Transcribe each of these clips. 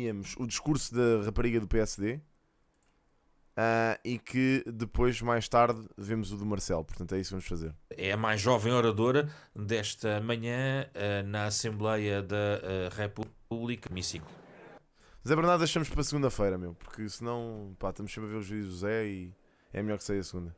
veríamos o discurso da rapariga do PSD e que depois, mais tarde, vemos o do Marcelo. Portanto, é isso que vamos fazer. É a mais jovem oradora desta manhã na Assembleia da República, hemiciclo. Zé Bernardo, deixamos para segunda-feira, meu, porque senão, pá, estamos sempre a ver os vídeos do Zé e é melhor que saia a segunda.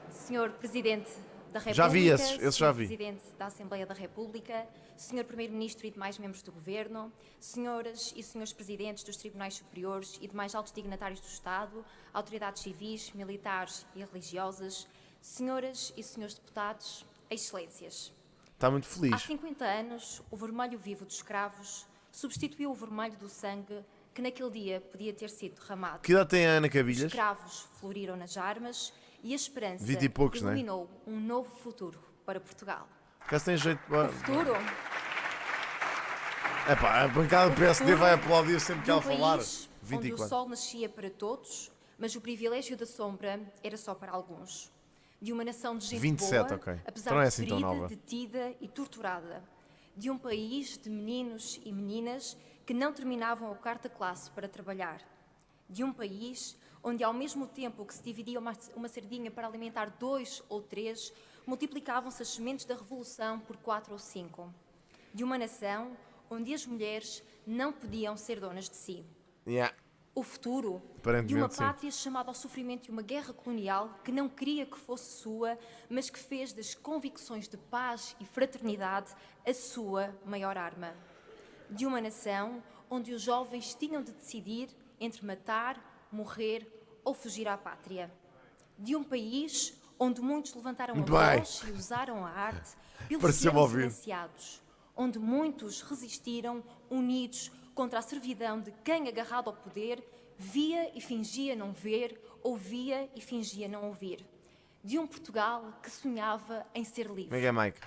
Senhor Presidente da República, Já vi esses já vi. Senhor Presidente da Assembleia da República, Senhor Primeiro-Ministro e demais membros do Governo, Senhoras e Senhores Presidentes dos Tribunais Superiores e demais altos dignatários do Estado, autoridades civis, militares e religiosas, Senhoras e Senhores Deputados, Excelências. Está muito feliz. Há 50 anos, o vermelho vivo dos escravos substituiu o vermelho do sangue que naquele dia podia ter sido derramado. Que idade tem a Ana Os Cabilhas? escravos floriram nas armas e a esperança 20 e poucos, não é? iluminou um novo futuro para Portugal. Cá se tem jeito. O futuro Epá, a bancada do PSD vai aplaudir sempre que de um ela falar. país onde o 24. sol nascia para todos, mas o privilégio da sombra era só para alguns. De uma nação de gente 27, boa, ok. apesar Então não é de assim tão ferida, nova. detida e torturada. De um país de meninos e meninas que não terminavam a quarta classe para trabalhar. De um país onde, ao mesmo tempo que se dividia uma sardinha para alimentar 2 ou 3, multiplicavam-se as sementes da revolução por 4 ou 5. De uma nação onde as mulheres não podiam ser donas de si. Yeah. O futuro de Aparentemente, uma sim. pátria chamada ao sofrimento de uma guerra colonial que não queria que fosse sua, mas que fez das convicções de paz e fraternidade a sua maior arma. De uma nação onde os jovens tinham de decidir entre matar, morrer ou fugir à pátria. De um país onde muitos levantaram Muito a bem. voz e usaram a arte pelos Pareceu-me seus ouvir. silenciados. Onde muitos resistiram unidos contra a servidão de quem, agarrado ao poder, via e fingia não ver, ouvia e fingia não ouvir. De um Portugal que sonhava em ser Como é livre. que é, Mike?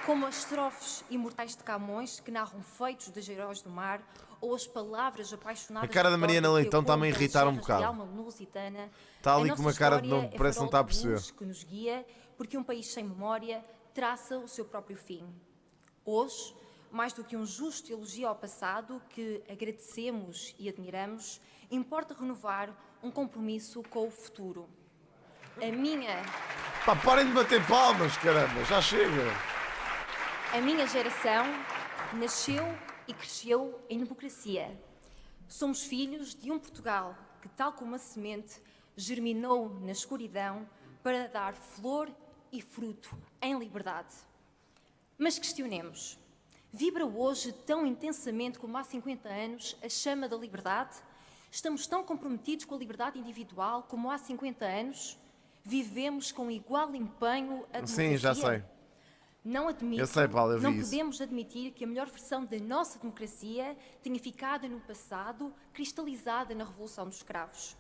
Como as estrofes imortais de Camões, que narram feitos dos heróis do mar, ou as palavras apaixonadas... A cara da de Mariana Dória, Leitão que ecoam está-me a pelas irritar um serras de bocado. alma lusitana, Está ali a com nossa uma cara de história não- parece que não farol está a de luz perceber. que nos guia, porque um país sem memória traça o seu próprio fim. Hoje, mais do que um justo elogio ao passado, que agradecemos e admiramos, importa renovar um compromisso com o futuro. A minha Pá, parem de bater palmas, caramba, já chega. geração nasceu e cresceu em democracia. Somos filhos de um Portugal que, tal como a semente, germinou na escuridão para dar flor e fruto em liberdade. Mas questionemos. Vibra hoje tão intensamente como há 50 anos a chama da liberdade? Estamos tão comprometidos com a liberdade individual como há 50 anos? Vivemos com igual empenho a democracia? Sim, já sei. Não admito, Eu sei, Paulo, eu vi não isso. podemos admitir que a melhor versão da nossa democracia tenha ficado no passado, cristalizada na Revolução dos Escravos.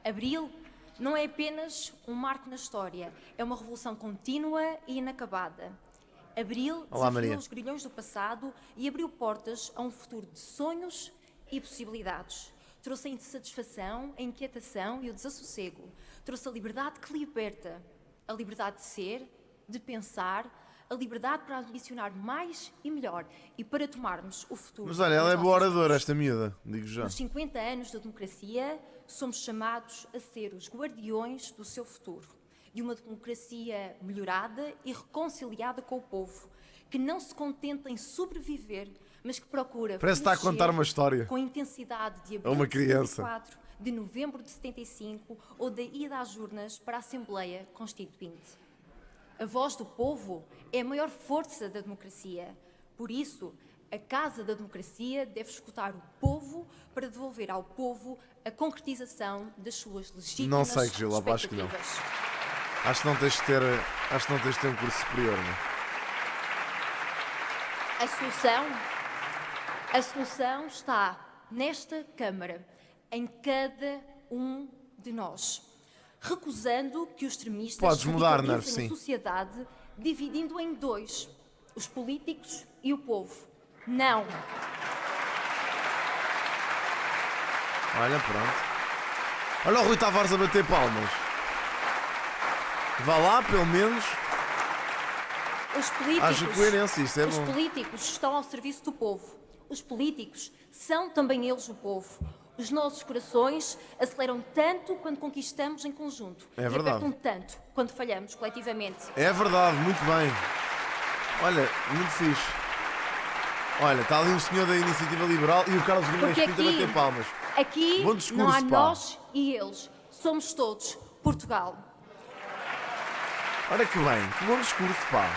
Abril não é apenas um marco na história, é uma revolução contínua e inacabada. Abril Olá, desafiou Maria. os grilhões do passado e abriu portas a um futuro de sonhos e possibilidades. Trouxe a insatisfação, a inquietação e o desassossego. Trouxe a liberdade que liberta, a liberdade de ser, de pensar, a liberdade para ambicionar mais e melhor e para tomarmos o futuro. Mas olha, ela é nas boa nossas oradora, mãos. esta miúda, digo já. Nos 50 anos da democracia, somos chamados a ser os guardiões do seu futuro, de uma democracia melhorada e reconciliada com o povo, que não se contenta em sobreviver, mas que procura Parece que está a florescer contar uma história. com a intensidade de A abril uma de criança. 74, de novembro de 75 ou da ida às urnas para a Assembleia Constituinte. A voz do povo é a maior força da democracia. Por isso, a Casa da Democracia deve escutar o povo para devolver ao povo a concretização das suas legítimas Não sei, Gila, acho que não. expectativas. Acho que não tens de ter um curso superior, não é? A solução está nesta Câmara, em cada um de nós, recusando que os extremistas Podes mudar, radicalizem Nervo, sim. a sociedade, dividindo em dois, os políticos e o povo. Não. Olha, pronto. Olha o Rui Tavares a bater palmas. Vá lá, pelo menos. Os políticos, Haja coerência, isto é os bom. políticos estão ao serviço do povo. Os políticos são também eles o povo. Os nossos corações aceleram tanto quando conquistamos em conjunto. É e verdade. apertam tanto quando falhamos coletivamente. É verdade, muito bem. Olha, muito fixe. Olha, está ali um senhor da Iniciativa Liberal e o Carlos Guimarães Porque Pinto a bater palmas. Aqui Bom discurso, não há pá. nós e eles. Somos todos Portugal. Olha que bem, que bom discurso, pá.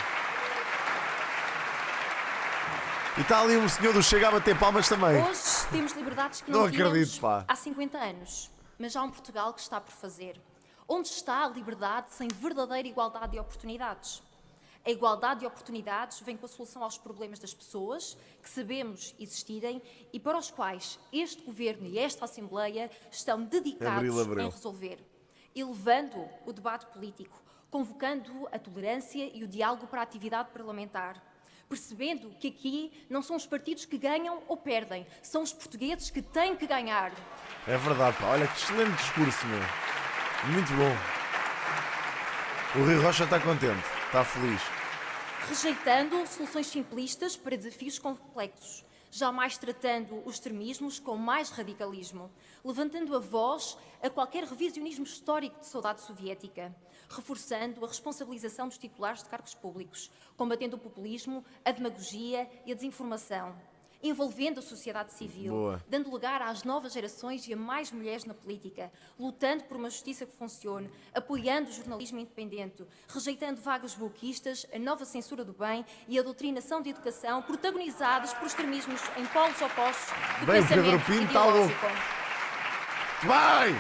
E está ali um senhor do Chega a bater palmas também. Hoje temos liberdades que Não não acredito, tínhamos pá. há 50 anos. Mas há um Portugal que está por fazer. Onde está a liberdade sem verdadeira igualdade de oportunidades? A igualdade de oportunidades vem com a solução aos problemas das pessoas, que sabemos existirem e para os quais este Governo e esta Assembleia estão dedicados em resolver. Elevando o debate político, convocando a tolerância e o diálogo para a atividade parlamentar. Percebendo que aqui não são os partidos que ganham ou perdem, são os portugueses que têm que ganhar. É verdade, pá. Olha que excelente discurso, meu. Muito bom. O Rui Rocha está contente, está feliz. Rejeitando soluções simplistas para desafios complexos, jamais tratando os extremismos com mais radicalismo, levantando a voz a qualquer revisionismo histórico de saudade soviética, reforçando a responsabilização dos titulares de cargos públicos, combatendo o populismo, a demagogia e a desinformação, envolvendo a sociedade civil, Boa. dando lugar às novas gerações e a mais mulheres na política, lutando por uma justiça que funcione, apoiando o jornalismo independente, rejeitando vagas bloquistas, a nova censura do bem e a doutrinação de educação, protagonizados por extremismos em polos opostos do Bem, o Pedro pensamento Pinto está louco. ideológico. Vai!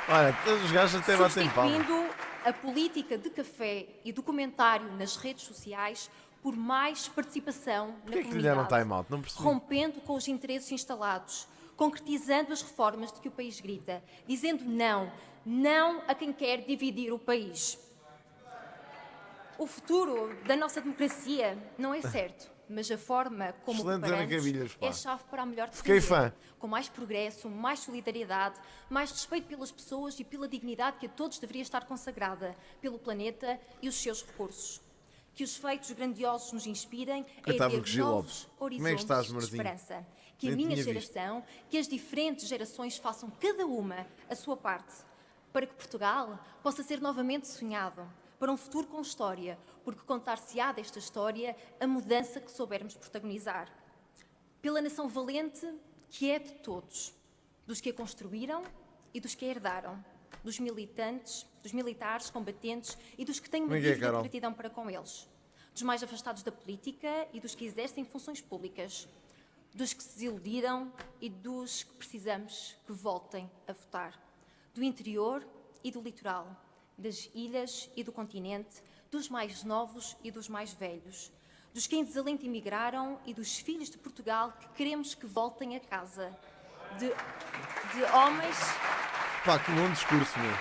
Olha, todos os gajos até batem palmas. Substituindo a política de café e documentário nas redes sociais por mais participação na Porquê que lhe comunidade, deram time-out? Não percebi. rompendo com os interesses instalados, concretizando as reformas de que o país grita, dizendo não a quem quer dividir o país. O futuro da nossa democracia não é certo, mas a forma como o Excelente, Ana Cabilhas, preparamos pá. é a chave para a melhor Fiquei defender, fã. com mais progresso, mais solidariedade, mais respeito pelas pessoas e pela dignidade que a todos deveria estar consagrada, pelo planeta e os seus recursos. Que os feitos grandiosos nos inspirem a Coitado do erguer Gil novos Lopes. Como é que horizontes estás, de Marzinho? esperança. Que a Nem minha tinha visto. geração, que as diferentes gerações façam cada uma a sua parte, para que Portugal possa ser novamente sonhado, para um futuro com história, porque contar-se-á desta história a mudança que soubermos protagonizar. Pela nação valente que é de todos, dos que a construíram e dos que a herdaram, dos militantes, dos militares, combatentes e dos que têm uma Como é que é, dívida de Carol? gratidão para com eles, dos mais afastados da política e dos que exercem funções públicas, dos que se desiludiram e dos que precisamos que voltem a votar, do interior e do litoral, das ilhas e do continente, dos mais novos e dos mais velhos, dos que em desalento emigraram e dos filhos de Portugal que queremos que voltem a casa, de homens... Pá, que bom discurso, meu.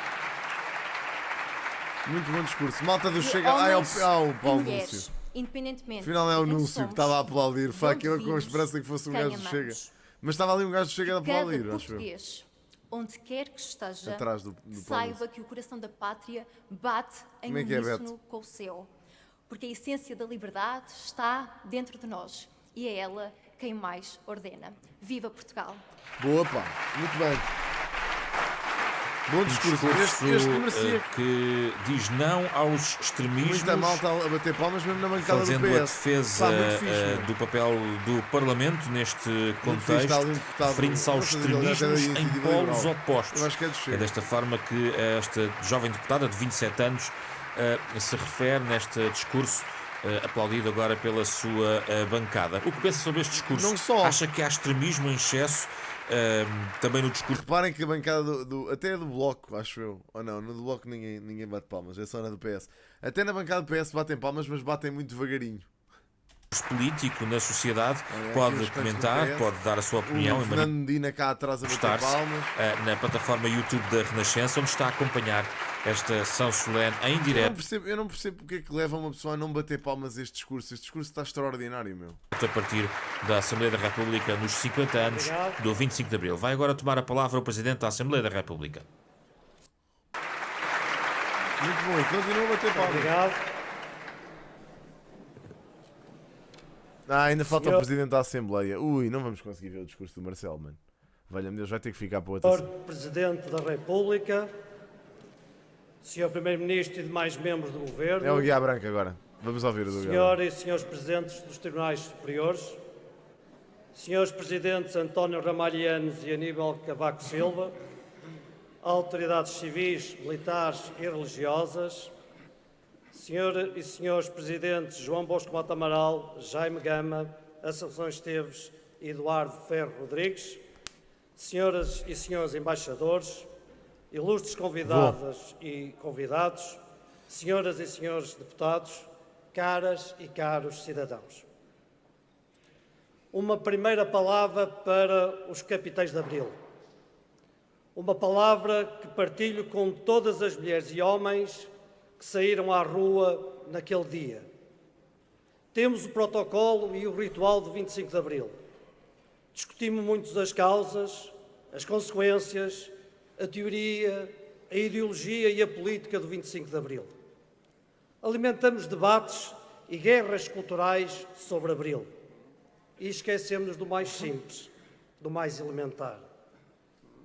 Muito bom discurso. Malta do de Chega. Ah, é homens o e Paulo mulheres, Núncio. independentemente Afinal é o de quem Núncio que somos, estava a aplaudir. de Fuck, onde eu com a vimos, esperança que fosse um quem gajo do Chega. amamos. Mas estava ali um gajo do Chega a Que cada aplaudir, acho eu. português, onde quer que esteja, Atrás do Paulo saiba Núncio. que o coração da pátria bate em Como é que é, uníssono com o seu. Porque a essência da liberdade está dentro de nós e é ela quem mais ordena. Viva Portugal! Boa, pá. Muito bem. Bom discurso. Este merecia. Que diz não aos extremismos, Muita malta a bater palmas mesmo na bancada do fazendo a PS. defesa Pá, muito fixe, meu. do papel do Parlamento neste Muito fixe, está contexto, ali um deputado- referindo-se aos não sei se ele já tem extremismos em iniciativa polos liberal. opostos. Eu acho que é do Chega. É desta forma que esta jovem deputada de 27 anos se refere neste discurso, aplaudido agora pela sua bancada. O que pensa sobre este discurso? Não só. Acha que há extremismo em excesso também no discurso Reparem que a bancada até é do Bloco, acho eu. Ou não, no do Bloco ninguém bate palmas, é só na do PS. Até na bancada do PS batem palmas, mas batem muito devagarinho. político na sociedade? Olha, aqui Pode os cantos do comentar, PS. pode dar a sua opinião O e Fernando Medina cá atrás a bater manifestar-se palmas. na plataforma YouTube da Renascença, onde está a acompanhar esta sessão solene em direto Eu não percebo porque é que leva uma pessoa a não bater palmas a este discurso. Este discurso está extraordinário, meu. a partir da Assembleia da República nos 50 anos do 25 de Abril. Vai agora tomar a palavra o Presidente da Assembleia da República. Muito bom, e continua a bater palmas. Obrigado. Ainda falta o Senhor- Presidente da Assembleia. Ui, não vamos conseguir ver o discurso do Marcelo, mano. Valha-me Deus, vai ter que ficar para outra. Senhor Presidente da República, Senhor Primeiro-Ministro e demais membros do Governo, É o Guiá Branco agora. Vamos ouvir o do Guiá. Senhor e Senhores Presidentes dos Tribunais Superiores, Senhores Presidentes António Ramalhianos e Aníbal Cavaco Silva, autoridades civis, militares e religiosas, Senhor e Senhores Presidentes João Bosco Mota Amaral, Jaime Gama, Assunção Esteves e Eduardo Ferro Rodrigues, Senhoras e Senhores Embaixadores, ilustres convidadas e convidados, Senhoras e Senhores Deputados, caras e caros cidadãos. Uma primeira palavra para os capitães de Abril. Uma palavra que partilho com todas as mulheres e homens que saíram à rua naquele dia. Temos o protocolo e o ritual do 25 de Abril. Discutimos muito as causas, as consequências, a teoria, a ideologia e a política do 25 de Abril. Alimentamos debates e guerras culturais sobre Abril. E esquecemos do mais simples, do mais elementar.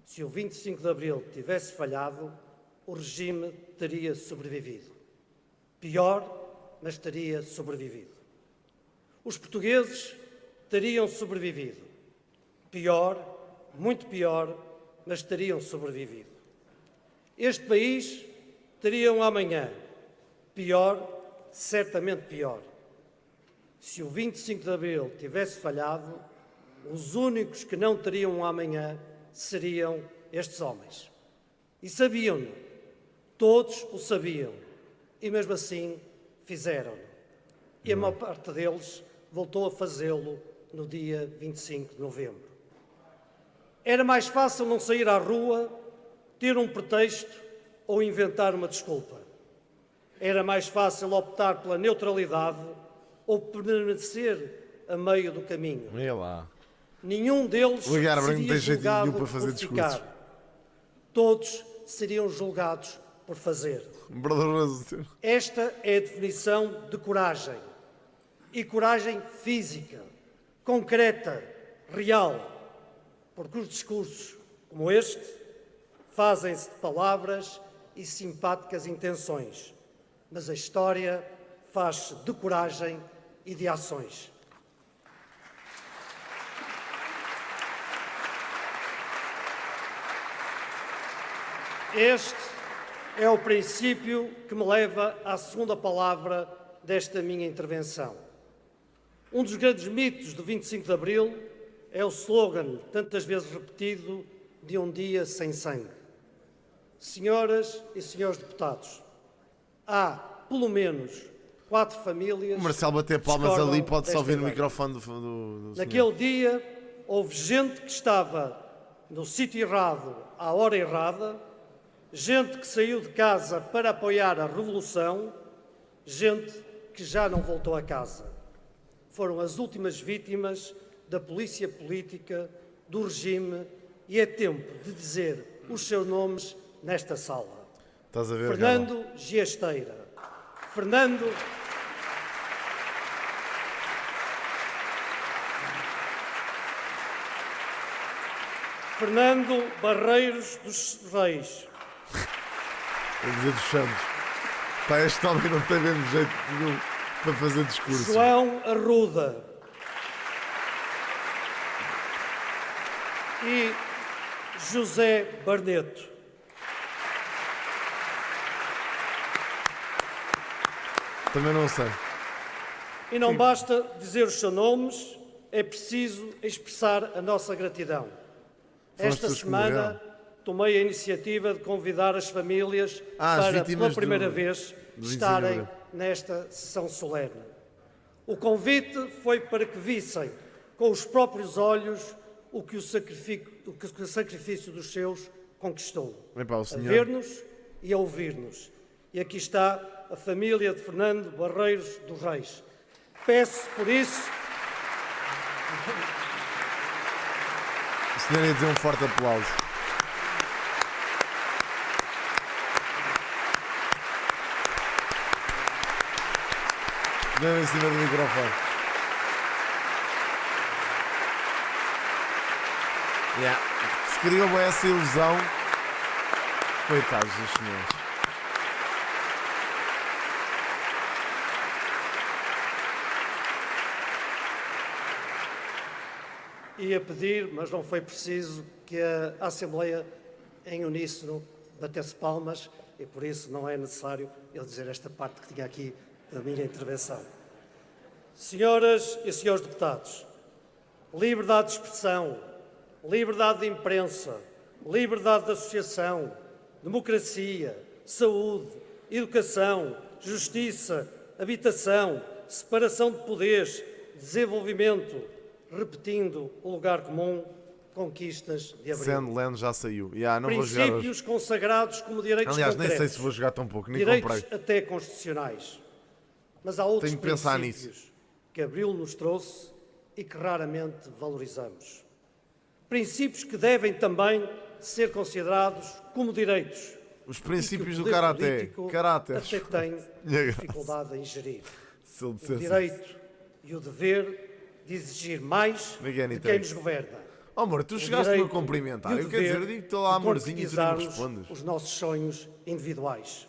Se o 25 de Abril tivesse falhado, o regime teria sobrevivido. Pior, mas teria sobrevivido. Os portugueses teriam sobrevivido. Pior, muito pior, mas teriam sobrevivido. Este país teria um amanhã. Pior, certamente pior. Se o 25 de Abril tivesse falhado, os únicos que não teriam um amanhã seriam estes homens. E sabiam-no. Todos o sabiam. E mesmo assim fizeram-no. E a maior parte deles voltou a fazê-lo no dia 25 de novembro. Era mais fácil não sair à rua, ter um pretexto ou inventar uma desculpa. Era mais fácil optar pela neutralidade ou permanecer a meio do caminho. É lá. Nenhum deles O Guiá Branco não seria tem jeito julgado nenhum para fazer por ficar. discursos. Todos seriam julgados por fazer. Verdade. Esta é a definição de coragem. E coragem física, concreta, real. Porque os discursos como este fazem-se de palavras e simpáticas intenções. Mas a história faz-se de coragem e de ações. Este é o princípio que me leva à segunda palavra desta minha intervenção. Um dos grandes mitos do 25 de Abril é o slogan, tantas vezes repetido, de um dia sem sangue. Senhoras e senhores deputados, há, pelo menos, 4 famílias... O Marcelo bater palmas discordam ali, pode-se desta ouvir no ideia. microfone do senhor. Naquele dia, houve gente que estava no sítio errado à hora errada, gente que saiu de casa para apoiar a revolução, gente que já não voltou a casa. Foram as últimas vítimas da polícia política, do regime, e é tempo de dizer os seus nomes nesta sala. Estás a ver? Fernando Giasteira, Fernando Barreiros dos Reis, Vou dizer dos Santos. Pá, este homem não tem mesmo jeito nenhum para fazer discurso. João Arruda e José Barneto. Também não sei. E não basta dizer os seus nomes, é preciso expressar a nossa gratidão. Foram as Esta pessoas que semana morreram. tomei a iniciativa de convidar as famílias as para, vítimas pela primeira do vez, 25 de estarem Abril. nesta sessão solene. O convite foi para que vissem com os próprios olhos o que o sacrifício dos seus conquistou. Epá, o A senhor... ver-nos e a ouvir-nos. E aqui está a família de Fernando Barreiros dos Reis. Peço, por isso, O senhor ia dizer um forte aplauso. Mesmo em cima do microfone. Yeah. Se criou bem essa ilusão. Coitados dos senhores. Ia pedir, mas não foi preciso, que a Assembleia, em uníssono, batesse palmas e por isso não é necessário eu dizer esta parte que tinha aqui da minha intervenção. Senhoras e senhores deputados, liberdade de expressão, liberdade de imprensa, liberdade de associação, democracia, saúde, educação, justiça, habitação, separação de poderes, desenvolvimento, repetindo o lugar comum, conquistas de abril. Sandland já saiu. Não vou jogar hoje. Princípios consagrados como direitos Aliás, concretos, nem sei se vou jogar tão pouco, nem direitos comprei. até constitucionais. Mas há outros Tenho que pensar princípios que Abril nos trouxe e que raramente valorizamos. Princípios que devem também ser considerados como direitos. Os princípios e que o do poder Karaté. político Karaté. até tem Minha dificuldade em gerir. Se ele O dissesse direito e o dever de exigir mais Ninguém de tem. quem nos governa. Oh, amor, tu O chegaste-me a direito cumprimentar. e o Eu quero dizer, eu dever digo-te lá, de amorzinho, e tu não me concretizarmos respondes. os nossos sonhos individuais.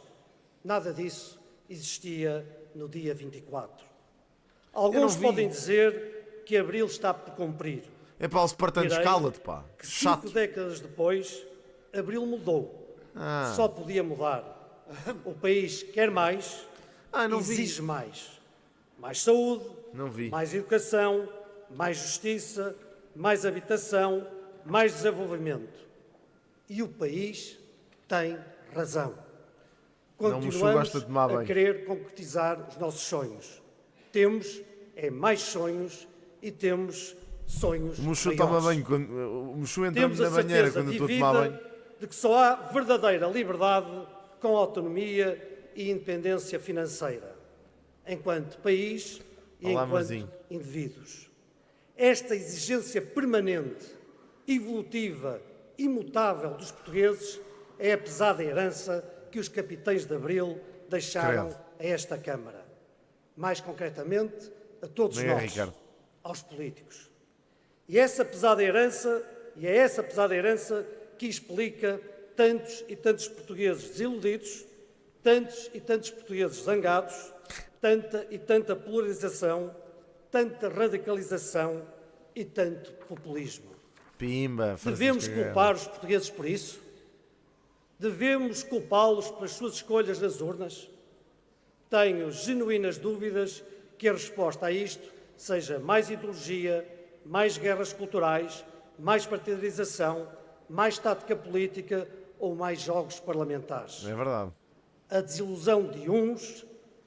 Nada disso existia no dia 24. Alguns vi. podem dizer que Abril está por cumprir. É pá, o Spartanos, Direi cala-te, pá. Que Chato. 5 décadas depois, Abril mudou. Só podia mudar. O país quer mais, Não vi. exige mais. Mais saúde, Não vi. mais educação, mais justiça, mais habitação, mais desenvolvimento. E o país tem razão. Não, Muxu Continuamos gosta de tomar a banho. querer concretizar os nossos sonhos. Temos mais sonhos e temos sonhos O Muxu maiores. toma banho. O Muxu entra Temos na a banheira certeza quando eu estou a tomar vivida banho. de que só há verdadeira liberdade com autonomia e independência financeira, enquanto país e Olá, enquanto amorzinho. indivíduos. Esta exigência permanente, evolutiva, imutável dos portugueses é a pesada herança que os capitães de Abril deixaram Credo. a esta Câmara. Mais concretamente, a todos Nem é, nós, Ricardo. aos políticos. E é essa pesada herança que explica tantos e tantos portugueses desiludidos, tantos e tantos portugueses zangados, tanta e tanta polarização, tanta radicalização e tanto populismo. Pimba, Devemos Francisco culpar os portugueses por isso? Devemos culpá-los pelas suas escolhas nas urnas? Tenho genuínas dúvidas que a resposta a isto seja mais ideologia, mais guerras culturais, mais partidarização, mais tática política ou mais jogos parlamentares. É verdade. A desilusão de uns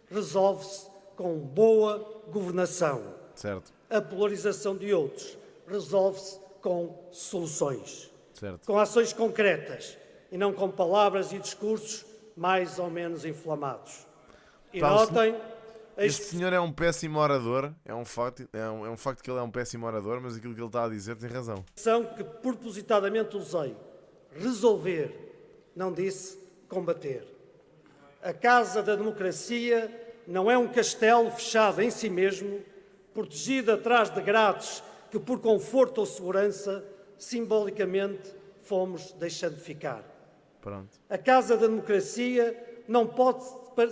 resolve-se com boa governação. Certo, A polarização de outros resolve-se com soluções, certo. com ações concretas e não com palavras e discursos mais ou menos inflamados. E Pá, o notem a Este senhor é um péssimo orador. É um facto que ele é um péssimo orador, mas aquilo que ele está a dizer tem razão. expressão que propositadamente usei. Resolver, não disse combater. A Casa da Democracia não é um castelo fechado em si mesmo, protegido atrás de grades que, por conforto ou segurança, simbolicamente fomos deixando ficar. Pronto. A Casa da Democracia não pode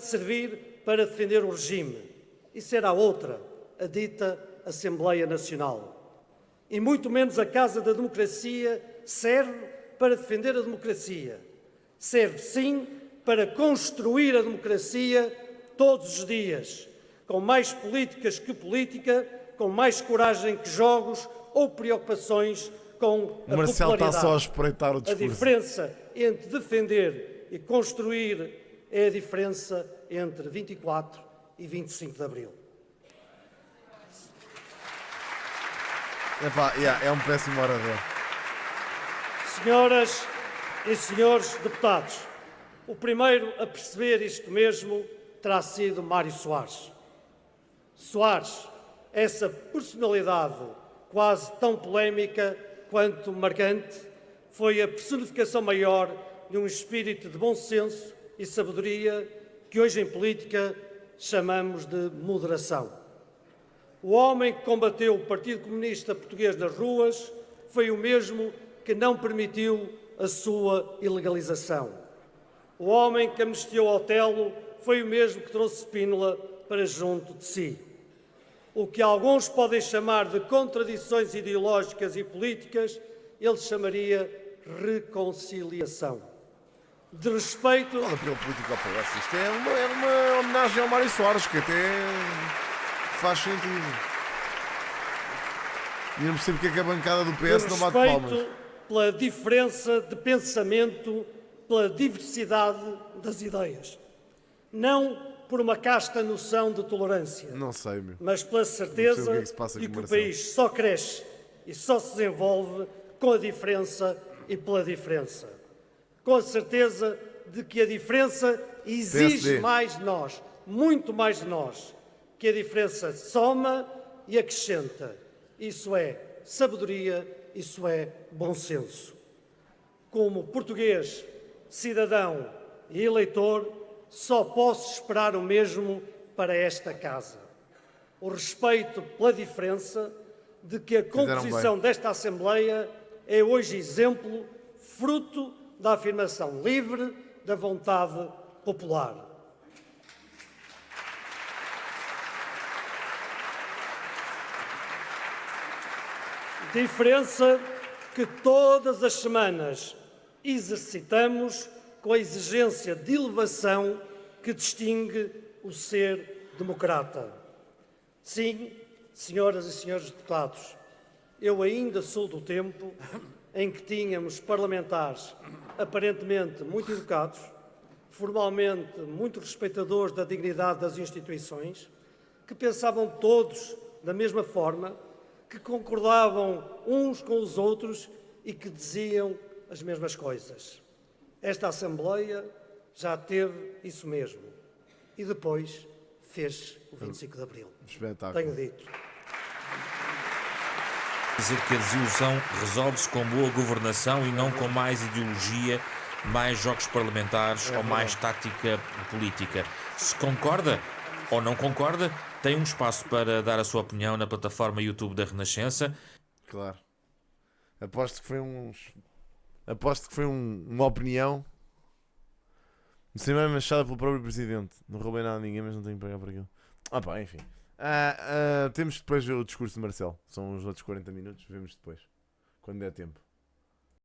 servir para defender o regime. Isso era a outra, a dita Assembleia Nacional. E muito menos a Casa da Democracia serve para defender a democracia. Serve, sim, para construir a democracia todos os dias, com mais políticas que política, com mais coragem que jogos ou preocupações com a O Marcelo está popularidade. só a espreitar o A discurso. diferença entre defender e construir é a diferença entre 24 e 25 de Abril. Epá, é um péssimo orador. Senhoras e senhores deputados, o primeiro a perceber isto mesmo terá sido Mário Soares. Soares, essa personalidade quase tão polémica quanto marcante, foi a personificação maior de um espírito de bom senso e sabedoria que hoje em política chamamos de moderação. O homem que combateu o Partido Comunista Português nas ruas foi o mesmo que não permitiu a sua ilegalização. O homem que amnistiou Otelo foi o mesmo que trouxe Spínola para junto de si. O que alguns podem chamar de contradições ideológicas e políticas, ele chamaria reconciliação. De respeito... Qual é o apelo político ao PS? Isto é uma homenagem ao Mário Soares, que até faz sentido. E eu não percebo porque é que a bancada do PS não bate palmas. Respeito pela diferença de pensamento, pela diversidade das ideias. Não por uma casta noção de tolerância. Não sei, meu. Mas pela certeza de que o país só cresce e só se desenvolve com a diferença e pela diferença. Com a certeza de que a diferença exige PSD. mais de nós, muito mais de nós. Que a diferença soma e acrescenta. Isso é sabedoria, isso é bom senso. Como português, cidadão e eleitor, só posso esperar o mesmo para esta casa. O respeito pela diferença, de que a composição desta Assembleia é hoje exemplo, fruto da afirmação livre da vontade popular. Diferença que todas as semanas exercitamos com a exigência de elevação que distingue o ser democrata. Sim, senhoras e senhores deputados, eu ainda sou do tempo em que tínhamos parlamentares aparentemente muito educados, formalmente muito respeitadores da dignidade das instituições, que pensavam todos da mesma forma, que concordavam uns com os outros e que diziam as mesmas coisas. Esta Assembleia já teve isso mesmo. E depois fez o 25 de Abril. Espetáculo. Tenho dito. Dizer que a desilusão resolve-se com boa governação e não com mais ideologia, mais jogos parlamentares ou mais tática política. Se concorda ou não concorda, tem um espaço para dar a sua opinião na plataforma YouTube da Renascença. Claro. Aposto que foi uma opinião extremamente manchada pelo próprio Presidente. Não roubei nada a ninguém, mas não tenho que pagar por aquilo. Enfim. Temos que depois ver o discurso de Marcelo. São os outros 40 minutos. Vemos depois. Quando der tempo.